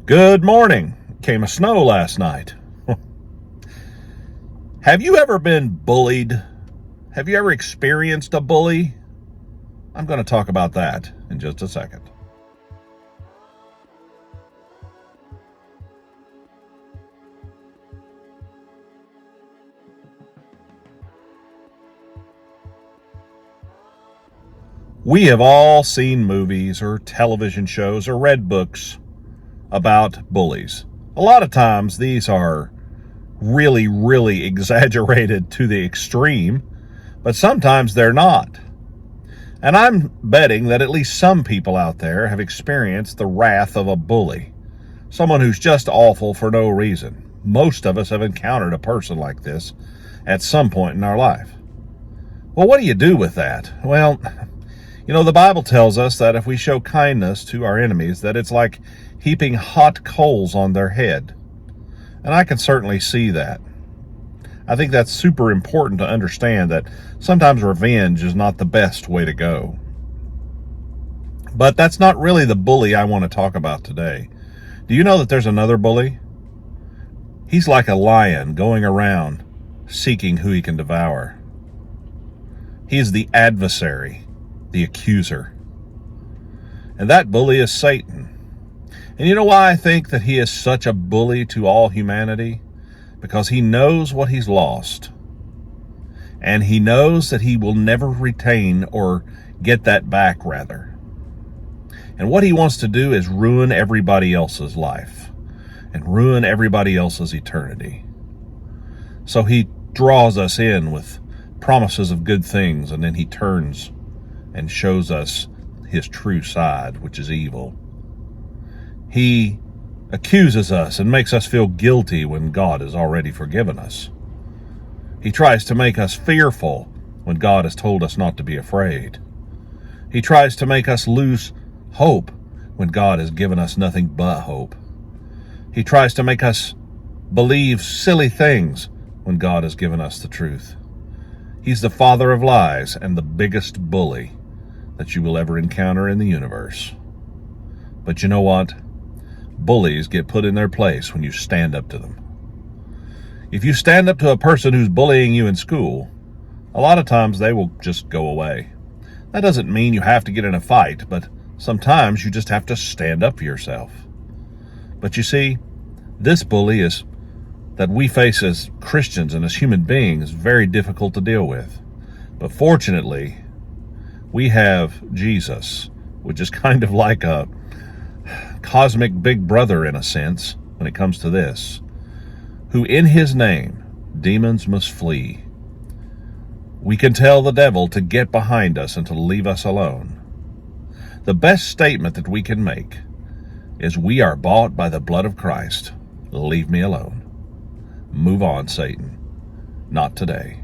Good morning. Came a snow last night. Have you ever been bullied? Have you ever experienced a bully? I'm going to talk about that in just a second. We have all seen movies or television shows or read books about bullies. A lot of times these are really exaggerated to the extreme, but sometimes they're not. And I'm betting that at least some people out there have experienced the wrath of a bully, someone who's just awful for no reason. Most of us have encountered a person like this at some point in our life. Well, what do you do with that? Well, the Bible tells us that if we show kindness to our enemies, that it's like heaping hot coals on their head. And I can certainly see that. I think that's super important to understand that sometimes revenge is not the best way to go. But that's not really the bully I want to talk about today. Do you know that there's another bully? He's like a lion going around seeking who he can devour. He's the adversary, the accuser. And that bully is Satan. And you know why I think that he is such a bully to all humanity? Because he knows what he's lost. And he knows that he will never retain or get that back, rather. And what he wants to do is ruin everybody else's life and ruin everybody else's eternity. So he draws us in with promises of good things, and then he turns and shows us his true side, which is evil. He accuses us and makes us feel guilty when God has already forgiven us. He tries to make us fearful when God has told us not to be afraid. He tries to make us lose hope when God has given us nothing but hope. He tries to make us believe silly things when God has given us the truth. He's the father of lies and the biggest bully that you will ever encounter in the universe. But you know what? Bullies get put in their place when you stand up to them. If you stand up to a person who's bullying you in school, a lot of times they will just go away. That doesn't mean you have to get in a fight, but sometimes you just have to stand up for yourself. But you see, this bully is that we face as Christians and as human beings very difficult to deal with. But fortunately, we have Jesus, which is kind of like a cosmic big brother in a sense when it comes to this, who in his name demons must flee. We can tell the devil to get behind us and to leave us alone. The best statement that we can make is, we are bought by the blood of Christ. Leave me alone. Move on, Satan. Not today.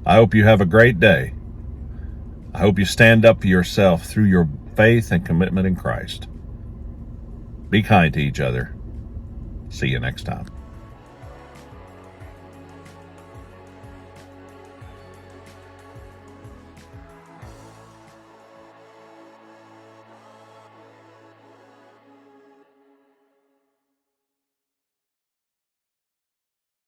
I hope you have a great day. I hope you stand up for yourself through your faith and commitment in Christ. Be kind to each other. See you next time.